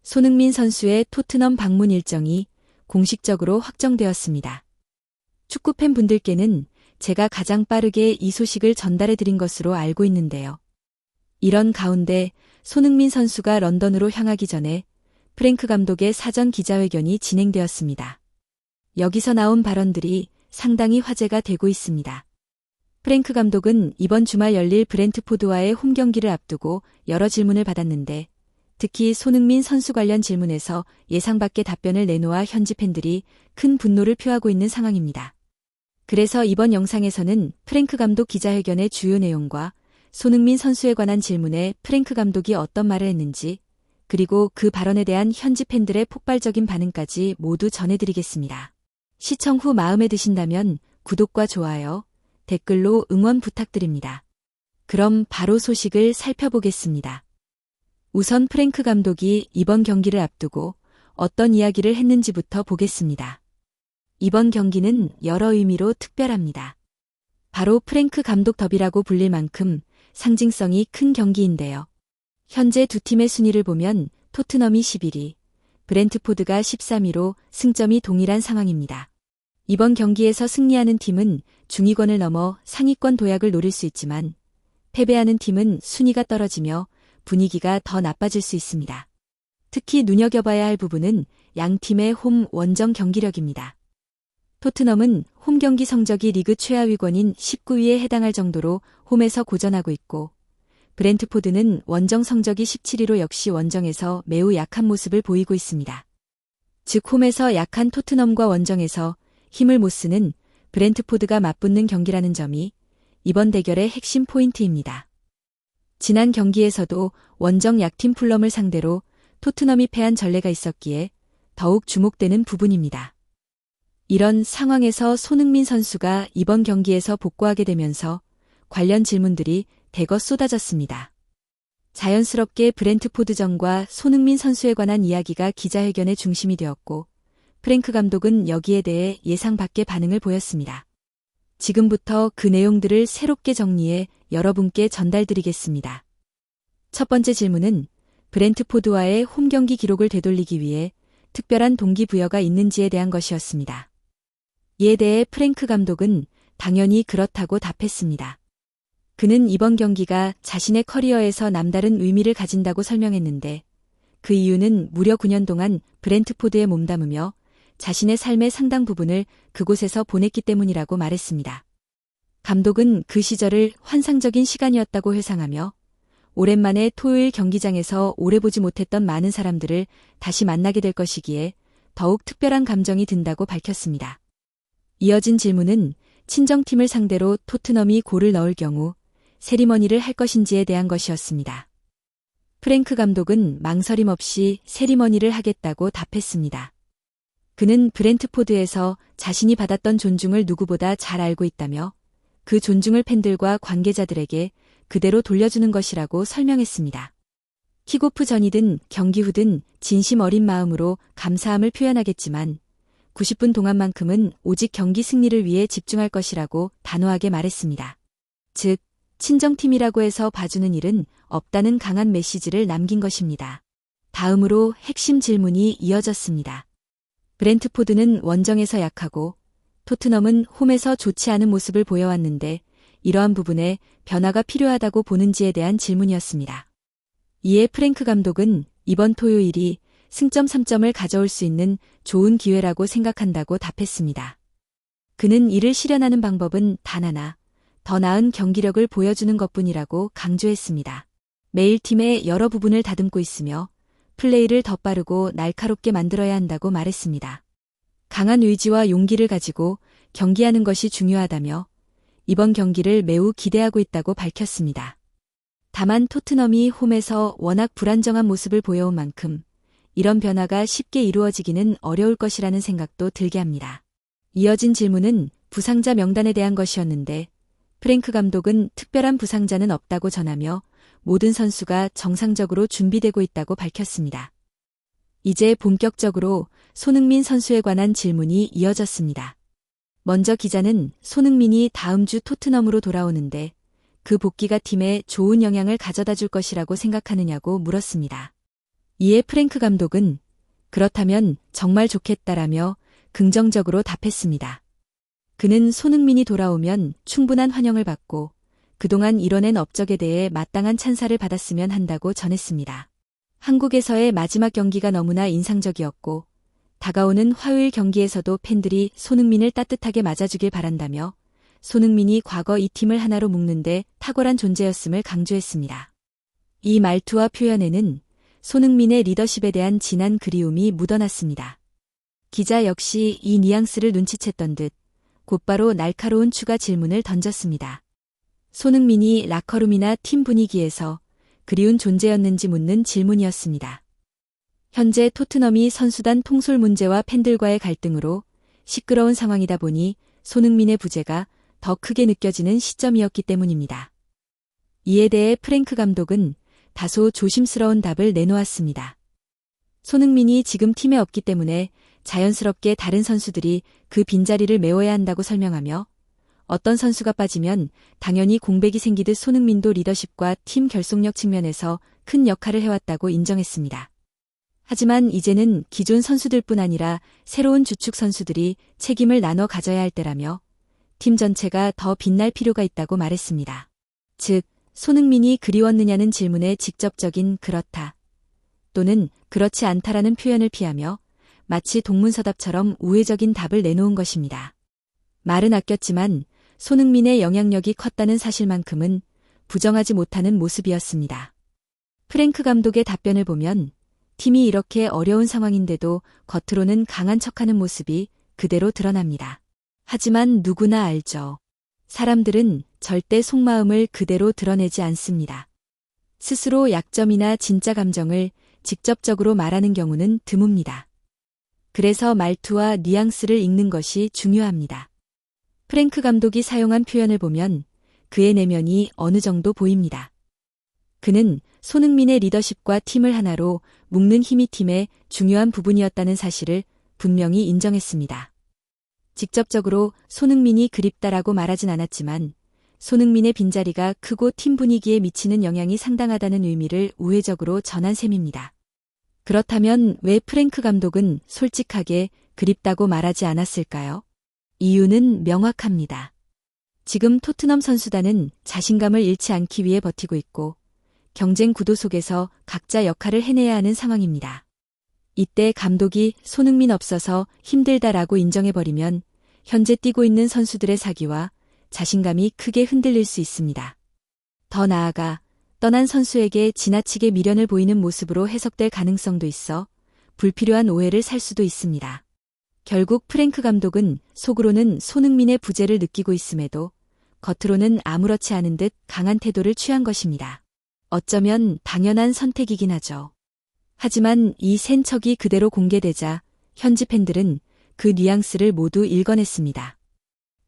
손흥민 선수의 토트넘 방문 일정이 공식적으로 확정되었습니다. 축구팬 분들께는 제가 가장 빠르게 이 소식을 전달해 드린 것으로 알고 있는데요. 이런 가운데 손흥민 선수가 런던으로 향하기 전에 프랭크 감독의 사전 기자회견이 진행되었습니다. 여기서 나온 발언들이 상당히 화제가 되고 있습니다. 프랭크 감독은 이번 주말 열릴 브렌트포드와의 홈 경기를 앞두고 여러 질문을 받았는데 특히 손흥민 선수 관련 질문에서 예상 밖의 답변을 내놓아 현지 팬들이 큰 분노를 표하고 있는 상황입니다. 그래서 이번 영상에서는 프랭크 감독 기자회견의 주요 내용과 손흥민 선수에 관한 질문에 프랭크 감독이 어떤 말을 했는지 그리고 그 발언에 대한 현지 팬들의 폭발적인 반응까지 모두 전해드리겠습니다. 시청 후 마음에 드신다면 구독과 좋아요, 댓글로 응원 부탁드립니다. 그럼 바로 소식을 살펴보겠습니다. 우선 프랭크 감독이 이번 경기를 앞두고 어떤 이야기를 했는지부터 보겠습니다. 이번 경기는 여러 의미로 특별합니다. 바로 프랭크 감독 더비라고 불릴 만큼 상징성이 큰 경기인데요. 현재 두 팀의 순위를 보면 토트넘이 11위, 브렌트포드가 13위로 승점이 동일한 상황입니다. 이번 경기에서 승리하는 팀은 중위권을 넘어 상위권 도약을 노릴 수 있지만 패배하는 팀은 순위가 떨어지며 분위기가 더 나빠질 수 있습니다. 특히 눈여겨봐야 할 부분은 양 팀의 홈 원정 경기력입니다. 토트넘은 홈 경기 성적이 리그 최하위권인 19위에 해당할 정도로 홈에서 고전하고 있고 브렌트포드는 원정 성적이 17위로 역시 원정에서 매우 약한 모습을 보이고 있습니다. 즉 홈에서 약한 토트넘과 원정에서 힘을 못 쓰는 브렌트포드가 맞붙는 경기라는 점이 이번 대결의 핵심 포인트입니다. 지난 경기에서도 원정 약팀 풀럼을 상대로 토트넘이 패한 전례가 있었기에 더욱 주목되는 부분입니다. 이런 상황에서 손흥민 선수가 이번 경기에서 복구하게 되면서 관련 질문들이 대거 쏟아졌습니다. 자연스럽게 브렌트포드전과 손흥민 선수에 관한 이야기가 기자회견의 중심이 되었고 프랭크 감독은 여기에 대해 예상 밖의 반응을 보였습니다. 지금부터 그 내용들을 새롭게 정리해 여러분께 전달드리겠습니다. 첫 번째 질문은 브렌트포드와의 홈 경기 기록을 되돌리기 위해 특별한 동기부여가 있는지에 대한 것이었습니다. 이에 대해 프랭크 감독은 당연히 그렇다고 답했습니다. 그는 이번 경기가 자신의 커리어에서 남다른 의미를 가진다고 설명했는데 그 이유는 무려 9년 동안 브렌트포드에 몸담으며 자신의 삶의 상당 부분을 그곳에서 보냈기 때문이라고 말했습니다. 감독은 그 시절을 환상적인 시간이었다고 회상하며 오랜만에 토요일 경기장에서 오래 보지 못했던 많은 사람들을 다시 만나게 될 것이기에 더욱 특별한 감정이 든다고 밝혔습니다. 이어진 질문은 친정팀을 상대로 토트넘이 골을 넣을 경우 세리머니를 할 것인지에 대한 것이었습니다. 프랭크 감독은 망설임 없이 세리머니를 하겠다고 답했습니다. 그는 브렌트포드에서 자신이 받았던 존중을 누구보다 잘 알고 있다며 그 존중을 팬들과 관계자들에게 그대로 돌려주는 것이라고 설명했습니다. 킥오프 전이든 경기 후든 진심 어린 마음으로 감사함을 표현하겠지만 90분 동안만큼은 오직 경기 승리를 위해 집중할 것이라고 단호하게 말했습니다. 즉, 친정팀이라고 해서 봐주는 일은 없다는 강한 메시지를 남긴 것입니다. 다음으로 핵심 질문이 이어졌습니다. 브렌트포드는 원정에서 약하고 토트넘은 홈에서 좋지 않은 모습을 보여왔는데 이러한 부분에 변화가 필요하다고 보는지에 대한 질문이었습니다. 이에 프랭크 감독은 이번 토요일이 승점 3점을 가져올 수 있는 좋은 기회라고 생각한다고 답했습니다. 그는 이를 실현하는 방법은 단 하나, 더 나은 경기력을 보여주는 것뿐이라고 강조했습니다. 매일 팀의 여러 부분을 다듬고 있으며 플레이를 더 빠르고 날카롭게 만들어야 한다고 말했습니다. 강한 의지와 용기를 가지고 경기하는 것이 중요하다며 이번 경기를 매우 기대하고 있다고 밝혔습니다. 다만 토트넘이 홈에서 워낙 불안정한 모습을 보여온 만큼 이런 변화가 쉽게 이루어지기는 어려울 것이라는 생각도 들게 합니다. 이어진 질문은 부상자 명단에 대한 것이었는데 프랭크 감독은 특별한 부상자는 없다고 전하며 모든 선수가 정상적으로 준비되고 있다고 밝혔습니다. 이제 본격적으로 손흥민 선수에 관한 질문이 이어졌습니다. 먼저 기자는 손흥민이 다음 주 토트넘으로 돌아오는데 그 복귀가 팀에 좋은 영향을 가져다 줄 것이라고 생각하느냐고 물었습니다. 이에 프랭크 감독은 그렇다면 정말 좋겠다라며 긍정적으로 답했습니다. 그는 손흥민이 돌아오면 충분한 환영을 받고 그동안 이뤄낸 업적에 대해 마땅한 찬사를 받았으면 한다고 전했습니다. 한국에서의 마지막 경기가 너무나 인상적이었고 다가오는 화요일 경기에서도 팬들이 손흥민을 따뜻하게 맞아주길 바란다며 손흥민이 과거 이 팀을 하나로 묶는데 탁월한 존재였음을 강조했습니다. 이 말투와 표현에는 손흥민의 리더십에 대한 진한 그리움이 묻어났습니다. 기자 역시 이 뉘앙스를 눈치챘던 듯 곧바로 날카로운 추가 질문을 던졌습니다. 손흥민이 라커룸이나 팀 분위기에서 그리운 존재였는지 묻는 질문이었습니다. 현재 토트넘이 선수단 통솔 문제와 팬들과의 갈등으로 시끄러운 상황이다 보니 손흥민의 부재가 더 크게 느껴지는 시점이었기 때문입니다. 이에 대해 프랭크 감독은 다소 조심스러운 답을 내놓았습니다. 손흥민이 지금 팀에 없기 때문에 자연스럽게 다른 선수들이 그 빈자리를 메워야 한다고 설명하며 어떤 선수가 빠지면 당연히 공백이 생기듯 손흥민도 리더십과 팀 결속력 측면에서 큰 역할을 해왔다고 인정했습니다. 하지만 이제는 기존 선수들뿐 아니라 새로운 주축 선수들이 책임을 나눠 가져야 할 때라며 팀 전체가 더 빛날 필요가 있다고 말했습니다. 즉, 손흥민이 그리웠느냐는 질문에 직접적인 그렇다 또는 그렇지 않다라는 표현을 피하며 마치 동문서답처럼 우회적인 답을 내놓은 것입니다. 말은 아꼈지만 손흥민의 영향력이 컸다는 사실만큼은 부정하지 못하는 모습이었습니다. 프랭크 감독의 답변을 보면 팀이 이렇게 어려운 상황인데도 겉으로는 강한 척하는 모습이 그대로 드러납니다. 하지만 누구나 알죠. 사람들은 절대 속마음을 그대로 드러내지 않습니다. 스스로 약점이나 진짜 감정을 직접적으로 말하는 경우는 드뭅니다. 그래서 말투와 뉘앙스를 읽는 것이 중요합니다. 프랭크 감독이 사용한 표현을 보면 그의 내면이 어느 정도 보입니다. 그는 손흥민의 리더십과 팀을 하나로 묶는 힘이 팀의 중요한 부분이었다는 사실을 분명히 인정했습니다. 직접적으로 손흥민이 그립다라고 말하진 않았지만 손흥민의 빈자리가 크고 팀 분위기에 미치는 영향이 상당하다는 의미를 우회적으로 전한 셈입니다. 그렇다면 왜 프랭크 감독은 솔직하게 그립다고 말하지 않았을까요? 이유는 명확합니다. 지금 토트넘 선수단은 자신감을 잃지 않기 위해 버티고 있고 경쟁 구도 속에서 각자 역할을 해내야 하는 상황입니다. 이때 감독이 손흥민 없어서 힘들다라고 인정해버리면 현재 뛰고 있는 선수들의 사기와 자신감이 크게 흔들릴 수 있습니다. 더 나아가 떠난 선수에게 지나치게 미련을 보이는 모습으로 해석될 가능성도 있어 불필요한 오해를 살 수도 있습니다. 결국 프랭크 감독은 속으로는 손흥민의 부재를 느끼고 있음에도 겉으로는 아무렇지 않은 듯 강한 태도를 취한 것입니다. 어쩌면 당연한 선택이긴 하죠. 하지만 이 센 척이 그대로 공개되자 현지 팬들은 그 뉘앙스를 모두 읽어냈습니다.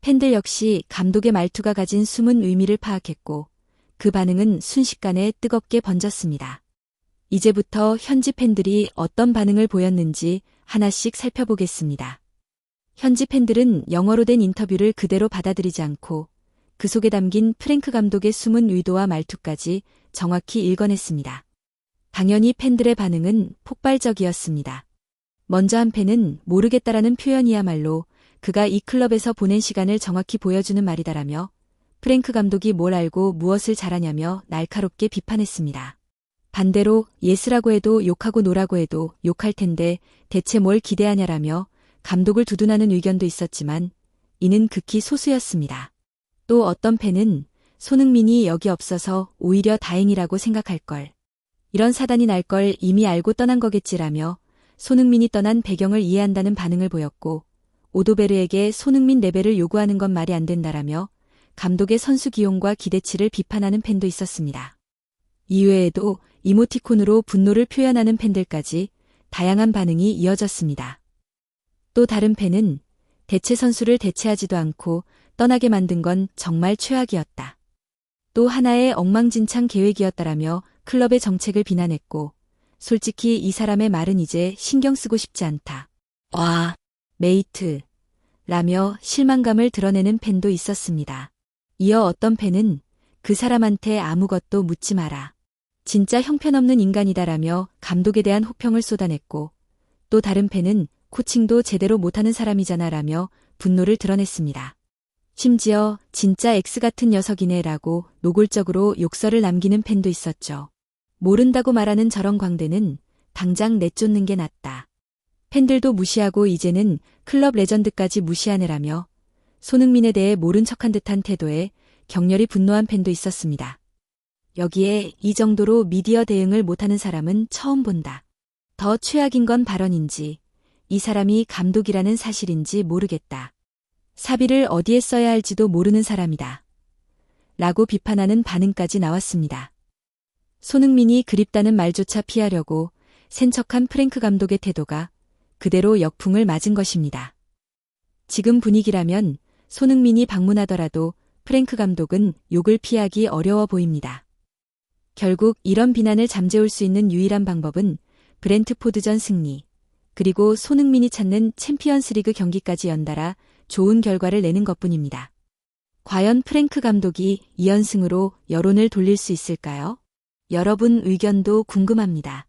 팬들 역시 감독의 말투가 가진 숨은 의미를 파악했고 그 반응은 순식간에 뜨겁게 번졌습니다. 이제부터 현지 팬들이 어떤 반응을 보였는지 하나씩 살펴보겠습니다. 현지 팬들은 영어로 된 인터뷰를 그대로 받아들이지 않고 그 속에 담긴 프랭크 감독의 숨은 의도와 말투까지 정확히 읽어냈습니다. 당연히 팬들의 반응은 폭발적이었습니다. 먼저 한 팬은 모르겠다라는 표현이야말로 그가 이 클럽에서 보낸 시간을 정확히 보여주는 말이다라며 프랭크 감독이 뭘 알고 무엇을 잘하냐며 날카롭게 비판했습니다. 반대로 예스라고 해도 욕하고 노라고 해도 욕할 텐데 대체 뭘 기대하냐라며 감독을 두둔하는 의견도 있었지만 이는 극히 소수였습니다. 또 어떤 팬은 손흥민이 여기 없어서 오히려 다행이라고 생각할 걸. 이런 사단이 날 걸 이미 알고 떠난 거겠지라며 손흥민이 떠난 배경을 이해한다는 반응을 보였고 오도베르에게 손흥민 레벨을 요구하는 건 말이 안 된다라며 감독의 선수 기용과 기대치를 비판하는 팬도 있었습니다. 이외에도 이모티콘으로 분노를 표현하는 팬들까지 다양한 반응이 이어졌습니다. 또 다른 팬은 대체 선수를 대체하지도 않고 떠나게 만든 건 정말 최악이었다. 또 하나의 엉망진창 계획이었다라며 클럽의 정책을 비난했고 솔직히 이 사람의 말은 이제 신경 쓰고 싶지 않다. 와, 메이트. 라며 실망감을 드러내는 팬도 있었습니다. 이어 어떤 팬은 그 사람한테 아무것도 묻지 마라. 진짜 형편없는 인간이다라며 감독에 대한 호평을 쏟아냈고, 또 다른 팬은 코칭도 제대로 못하는 사람이잖아라며 분노를 드러냈습니다. 심지어 진짜 X 같은 녀석이네라고 노골적으로 욕설을 남기는 팬도 있었죠. 모른다고 말하는 저런 광대는 당장 내쫓는 게 낫다. 팬들도 무시하고 이제는 클럽 레전드까지 무시하네라며 손흥민에 대해 모른 척한 듯한 태도에 격렬히 분노한 팬도 있었습니다. 여기에 이 정도로 미디어 대응을 못하는 사람은 처음 본다. 더 최악인 건 발언인지 이 사람이 감독이라는 사실인지 모르겠다. 사비를 어디에 써야 할지도 모르는 사람이다. 라고 비판하는 반응까지 나왔습니다. 손흥민이 그립다는 말조차 피하려고 센 척한 프랭크 감독의 태도가 그대로 역풍을 맞은 것입니다. 지금 분위기라면 손흥민이 방문하더라도 프랭크 감독은 욕을 피하기 어려워 보입니다. 결국 이런 비난을 잠재울 수 있는 유일한 방법은 브렌트포드전 승리, 그리고 손흥민이 찾는 챔피언스리그 경기까지 연달아 좋은 결과를 내는 것뿐입니다. 과연 프랭크 감독이 2연승으로 여론을 돌릴 수 있을까요? 여러분 의견도 궁금합니다.